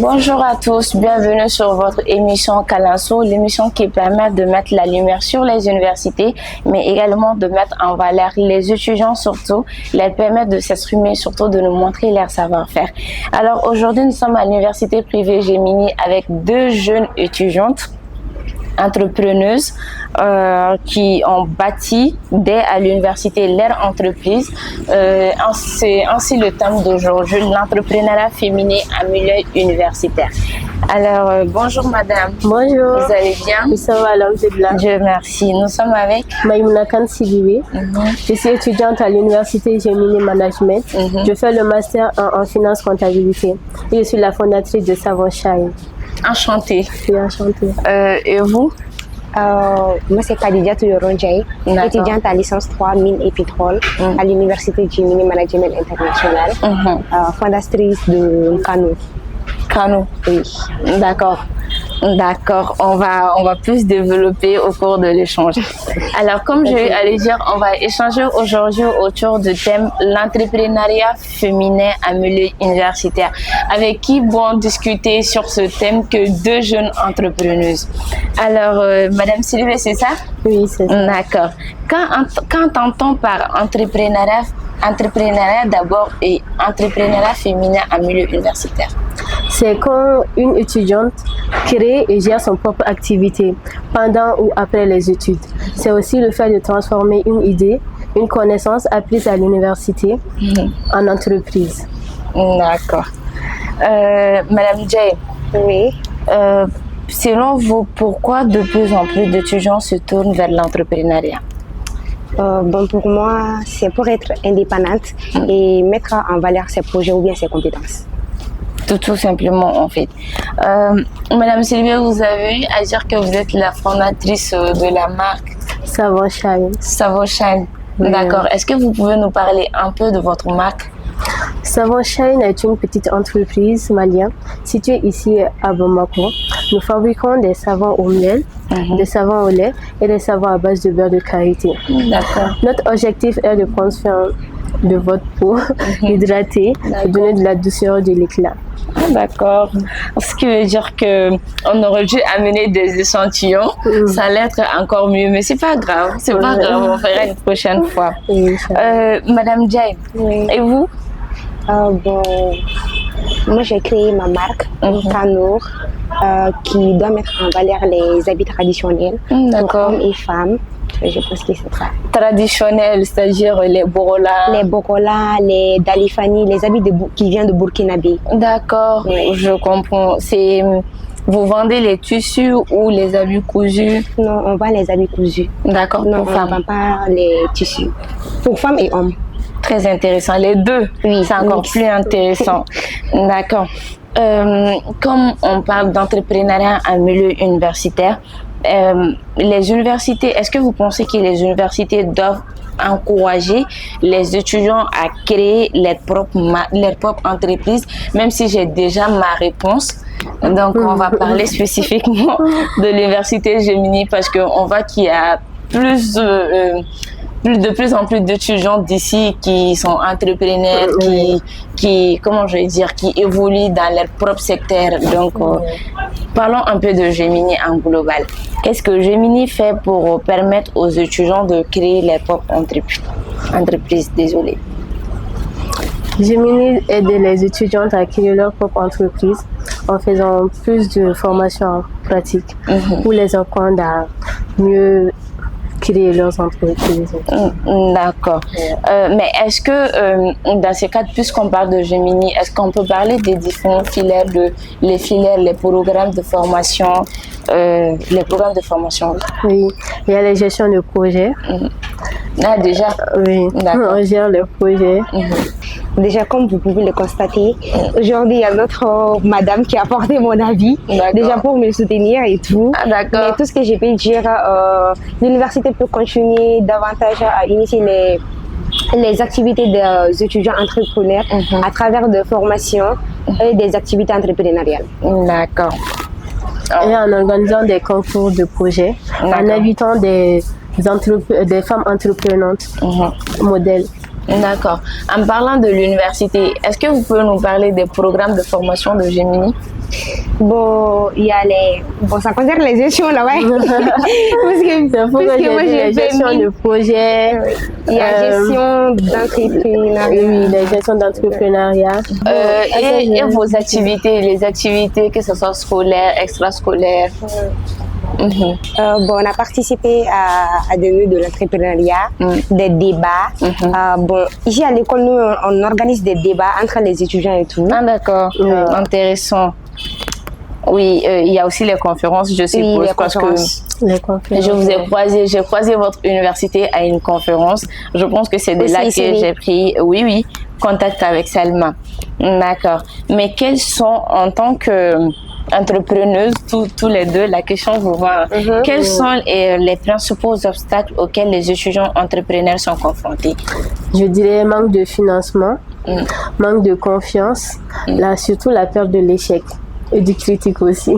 Bonjour à tous, bienvenue sur votre émission Kalanso, l'émission qui permet de mettre la lumière sur les universités, mais également de mettre en valeur les étudiants surtout, les permettre de s'exprimer, surtout de nous montrer leur savoir-faire. Alors aujourd'hui, nous sommes à l'université privée Gemini avec deux jeunes étudiantes entrepreneuses qui ont bâti dès à l'université leur entreprise. C'est ainsi le thème d'aujourd'hui, l'entrepreneuriat féminin en milieu universitaire. Alors, bonjour madame. Bonjour. Vous allez bien? Nous sommes à l'Amsterdam. Dieu merci. Nous sommes avec Maïmouna Kansidiwe. Je suis étudiante à l'université Gemini Management. Je fais le master en finance comptabilité. Et je suis la fondatrice de Savon Shine. Enchantée. Je suis enchantée. Et vous? Moi, c'est Khadija Touyoronjay, étudiante à licence 3 mine et pétrole à l'université Gemini Management International, fondatrice de Kano. Kano, oui. D'accord. D'accord, on va plus développer au cours de l'échange. Alors, comme je vais aller dire, on va échanger aujourd'hui autour du thème l'entrepreneuriat féminin en milieu universitaire. Avec qui vont discuter sur ce thème que deux jeunes entrepreneuses. Alors, Madame Sylvie, c'est ça? Oui, c'est ça. D'accord. Quand on par entrepreneuriat d'abord et entrepreneuriat féminin en milieu universitaire? C'est quand une étudiante crée et gère son propre activité pendant ou après les études. C'est aussi le fait de transformer une idée, une connaissance apprise à l'université en entreprise. D'accord. Madame Jay, oui. Selon vous, pourquoi de plus en plus d'étudiants se tournent vers l'entrepreneuriat? Bon, pour moi, c'est pour être indépendante et mettre en valeur ses projets ou bien ses compétences. Tout simplement, en fait. Madame Sylvie, vous avez eu à dire que vous êtes la fondatrice de la marque Savon Shine. Savon Shine. D'accord. Est-ce que vous pouvez nous parler un peu de votre marque? Savon Shine est une petite entreprise malienne située ici à Bamako. Nous fabriquons des savons au miel, des savons au lait et des savons à base de beurre de karité. D'accord. Notre objectif est de prendre soin de votre peau, hydrater et donner de la douceur et de l'éclat. D'accord. Ce qui veut dire qu'on aurait dû amener des échantillons, ça allait être encore mieux, mais c'est pas grave, c'est pas grave, on fera une prochaine fois. Madame Jay, et vous? Bon, moi j'ai créé ma marque, Kanour, qui doit mettre en valeur les habits traditionnels pour hommes et femmes. Je pense que c'est ça. Traditionnels, c'est-à-dire les borolas. Les borolas, les dalifani, les habits qui viennent de Burkinabé. D'accord, je comprends. Vous vendez les tissus ou les habits cousus? Non, on vend les habits cousus. D'accord, non, pour on femmes. ne vend pas les tissus. Pour femmes et hommes. Très intéressant. Les deux, oui, c'est encore plus intéressant. D'accord. Comme on parle d'entrepreneuriat en milieu universitaire, les universités, est-ce que vous pensez que les universités doivent encourager les étudiants à créer leur propre entreprise, même si j'ai déjà ma réponse? Donc, on va parler spécifiquement de l'université Gemini parce qu'on voit qu'il y a de plus en plus d'étudiants d'ici qui sont entrepreneurs, qui évoluent dans leur propre secteur. Donc, parlons un peu de Gemini en global. Qu'est-ce que Gemini fait pour permettre aux étudiants de créer leur propre entreprise? Désolée. Gemini aide les étudiantes à créer leur propre entreprise en faisant plus de formations pratiques pour les apprendre à mieux créer leurs entreprises. D'accord. Mais est-ce que dans ces cas, puisqu'on parle de Gemini, est-ce qu'on peut parler des différentes filières, les programmes de formation, Oui, il y a la gestion de projets. Ah, déjà? Oui, on gère les projets. Déjà, comme vous pouvez le constater, aujourd'hui, il y a notre madame qui a apporté mon avis, déjà pour me soutenir et tout. Ah, d'accord. Mais tout ce que je peux dire, l'université peut continuer davantage à initier les activités des étudiants entrepreneurs à travers des formations et des activités entrepreneuriales. D'accord. Et en organisant des concours de projets, en invitant des femmes entreprenantes modèles. D'accord. En parlant de l'université, est-ce que vous pouvez nous parler des programmes de formation de Gemini? Bon, il y a les... Bon, ça concerne les gestions là, ouais. C'est pourquoi j'ai dit les gestions de projet. Il y a gestion d'entrepreneuriat. Oui, les gestions d'entrepreneuriat. Et vos activités, les activités, que ce soit scolaires, extrascolaires. Bon, on a participé à des nœuds de l'entrepreneuriat, des débats. Bon, ici à l'école, nous, on organise des débats entre les étudiants et tout. Ah, d'accord. Intéressant. Oui, il y a aussi les conférences, je suppose, oui, les parce conférences. que je vous ai croisé, j'ai croisé votre université à une conférence. Je pense que c'est de là que j'ai pris, oui, contact avec Salma. D'accord. Mais quels sont, en tant que entrepreneuses, tous les deux, la question vous va. Quels sont les principaux obstacles auxquels les étudiants entrepreneurs sont confrontés? Je dirais manque de financement, manque de confiance, là, surtout la peur de l'échec et du critique aussi.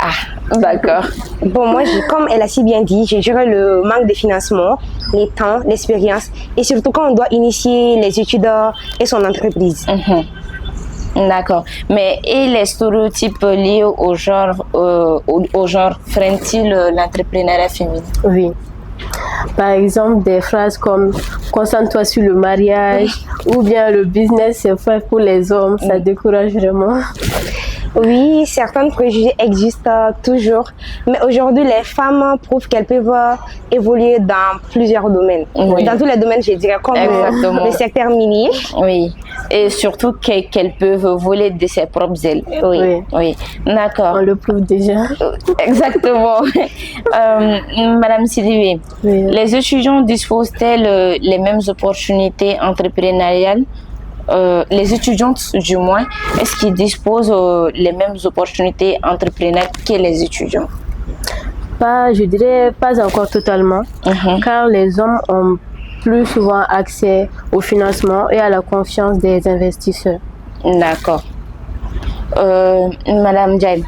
Ah, d'accord. Bon, moi, comme elle a si bien dit, je dirais le manque de financement, les temps, l'expérience et surtout quand on doit initier les études et son entreprise. D'accord. Mais et les stéréotypes liés au genre freinent-ils l'entrepreneuriat féminin? Oui. Par exemple, des phrases comme « concentre-toi sur le mariage » ou bien « le business c'est fait pour les hommes », ça décourage vraiment. Oui, certains préjugés existent toujours, mais aujourd'hui, les femmes prouvent qu'elles peuvent évoluer dans plusieurs domaines. Oui. Dans tous les domaines, je dirais, comme le secteur minier. Oui, et surtout qu'elles peuvent voler de ses propres ailes. Oui. D'accord. On le prouve déjà. Exactement. Madame Sidibé, les étudiants disposent-elles les mêmes opportunités entrepreneuriales? Les étudiantes, du moins, est-ce qu'ils disposent les mêmes opportunités entrepreneuriales que les étudiants? Je dirais pas encore totalement, car les hommes ont plus souvent accès au financement et à la confiance des investisseurs. D'accord. Madame Jail,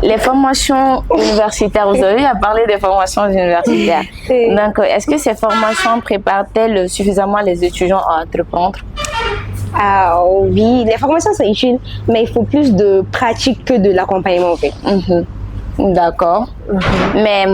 les formations universitaires, vous avez à parler des formations universitaires. Donc, est-ce que ces formations préparent-elles suffisamment les étudiants à entreprendre? Oui, les formations sont utiles, mais il faut plus de pratique que de l'accompagnement en fait. D'accord. Mais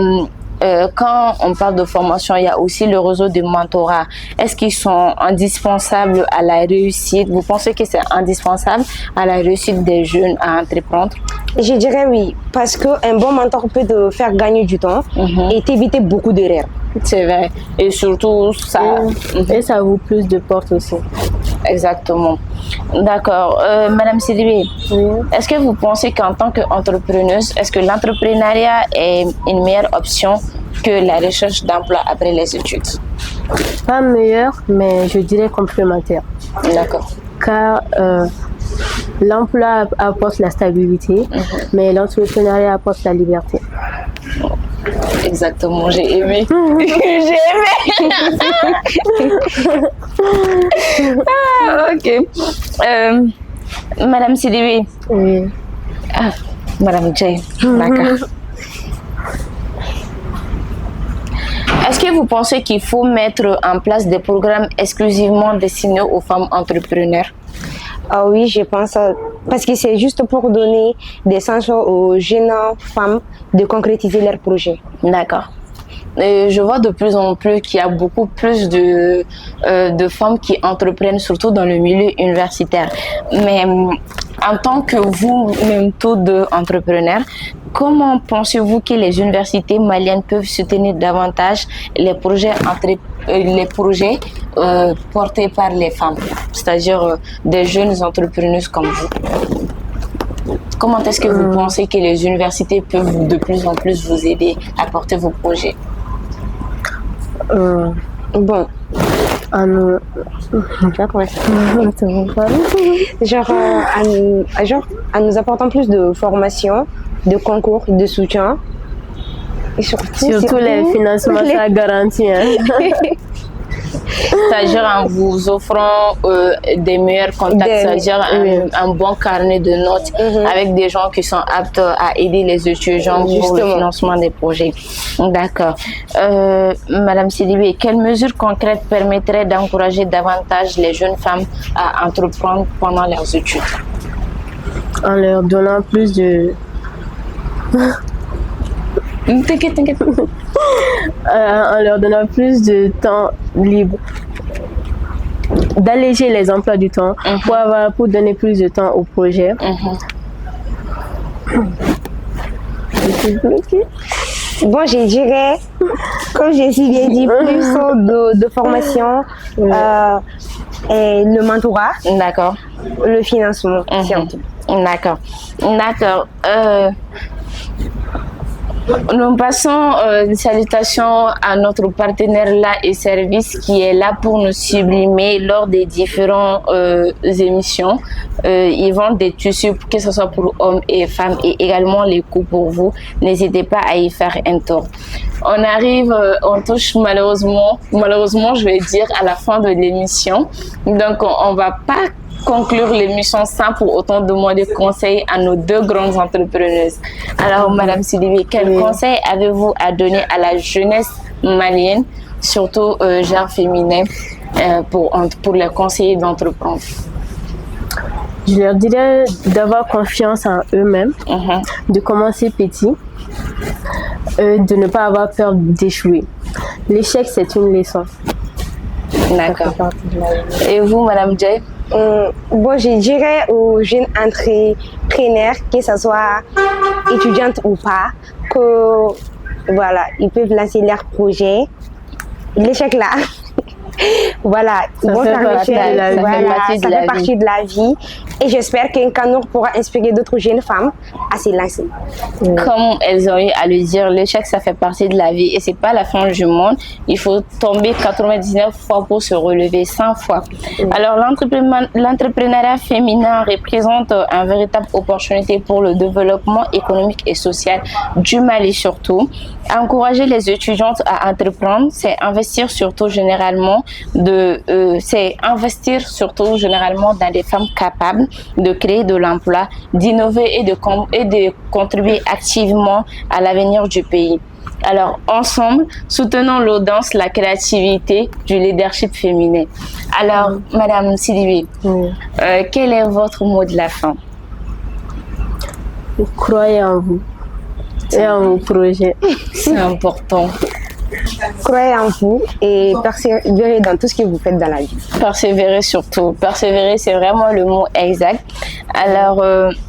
quand on parle de formation, il y a aussi le réseau de mentorat. Est-ce qu'ils sont indispensables à la réussite? Vous pensez que c'est indispensable à la réussite des jeunes à entreprendre? Je dirais oui, parce qu'un bon mentor peut te faire gagner du temps et t'éviter beaucoup d'erreurs. C'est vrai. Et surtout, ça... Et ça ouvre plus de portes aussi. Exactement. D'accord. Madame Sidibé, est-ce que vous pensez qu'en tant qu'entrepreneuse, est-ce que l'entrepreneuriat est une meilleure option que la recherche d'emploi après les études? Pas meilleure, mais je dirais complémentaire. D'accord. Car l'emploi apporte la stabilité, mais l'entrepreneuriat apporte la liberté. Exactement, j'ai aimé. J'ai aimé. Ok. Madame Sidibé. Oui. Madame Jay. D'accord. Est-ce que vous pensez qu'il faut mettre en place des programmes exclusivement destinés aux femmes entrepreneurs? Oui, je pense, parce que c'est juste pour donner des chances aux jeunes femmes de concrétiser leurs projets. D'accord. Je vois de plus en plus qu'il y a beaucoup plus de femmes qui entreprennent, surtout dans le milieu universitaire. Mais en tant que vous-même tous deux entrepreneurs, comment pensez-vous que les universités maliennes peuvent soutenir davantage les projets portés par les femmes, c'est-à-dire des jeunes entrepreneuses comme vous? Comment est-ce que vous pensez que les universités peuvent de plus en plus vous aider à porter vos projets? Bon. En nous apportant plus de formation, de concours, de soutien. Et surtout les financements, ça garantit. C'est-à-dire en vous offrant des meilleurs contacts, c'est-à-dire un bon carnet de notes avec des gens qui sont aptes à aider les étudiants pour le financement des projets. D'accord. Madame Sidibé, quelles mesures concrètes permettraient d'encourager davantage les jeunes femmes à entreprendre pendant leurs études? En leur donnant plus de... T'inquiète. en leur donnant plus de temps libre. D'alléger les emplois du temps pour donner plus de temps au projet. Bon, je dirais, comme j'ai si bien dit, plus de formation, et le mentorat, D'accord. le financement, surtout. D'accord. Nous passons une salutation à notre partenaire là et service qui est là pour nous sublimer lors des différentes émissions. Ils vendent des tissus, que ce soit pour hommes et femmes, et également les coûts pour vous. N'hésitez pas à y faire un tour. On arrive, on touche malheureusement, je vais dire, à la fin de l'émission. Donc, on va pas conclure l'émission sans pour autant demander conseil à nos deux grandes entrepreneuses. Alors, Madame Sidibé, quel conseil avez-vous à donner à la jeunesse malienne, surtout genre féminin, pour les conseiller d'entreprendre? Je leur dirais d'avoir confiance en eux-mêmes, de commencer petit, de ne pas avoir peur d'échouer. L'échec, c'est une leçon. D'accord. Et vous, Madame Jay? Bon, je dirais aux jeunes entrepreneurs, que ce soit étudiantes ou pas, que voilà, ils peuvent lancer leur projet. L'échec là, voilà, ça fait partie de la vie. Et j'espère qu'un Canour pourra inspirer d'autres jeunes femmes à se lancer. Comme elles ont eu à le dire, l'échec, ça fait partie de la vie et c'est pas la fin du monde. Il faut tomber 99 fois pour se relever 100 fois. Alors, l'entrepreneuriat féminin représente une véritable opportunité pour le développement économique et social du Mali surtout. Encourager les étudiantes à entreprendre, c'est investir surtout généralement dans des femmes capables de créer de l'emploi, d'innover et de contribuer activement à l'avenir du pays. Alors, ensemble, soutenons l'audace, la créativité du leadership féminin. Alors, Madame Sidibé, quel est votre mot de la fin? Croyez en vous et en vos projets. C'est important. Croyez en vous et persévérez dans tout ce que vous faites dans la vie. Persévérer surtout. Persévérer, c'est vraiment le mot exact. Alors,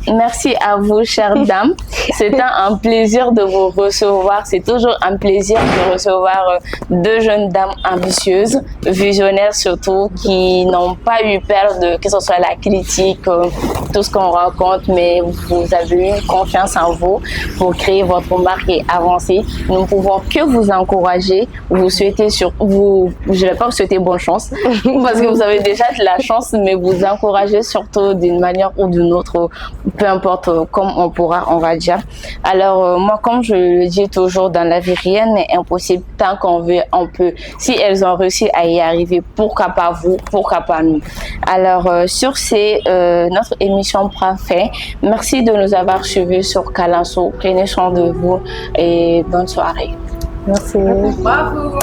merci à vous, chères dames. C'était un plaisir de vous recevoir. C'est toujours un plaisir de recevoir deux jeunes dames ambitieuses, visionnaires surtout, qui n'ont pas eu peur de que ce soit la critique, tout ce qu'on raconte, mais vous avez eu confiance en vous pour créer votre marque et avancer. Nous ne pouvons que vous encourager, vous souhaiter je ne vais pas vous souhaiter bonne chance parce que vous avez déjà de la chance, mais vous encourager surtout d'une manière ou d'une autre, peu importe comme on va dire. Alors moi, comme je le dis toujours, dans la vie rien n'est impossible, tant qu'on veut on peut. Si elles ont réussi à y arriver, pourquoi pas vous, pourquoi pas nous? Alors sur notre émission prend fin. Merci de nous avoir suivis sur Kalanso. Prenez soin de vous et bonne soirée. Merci. Bravo.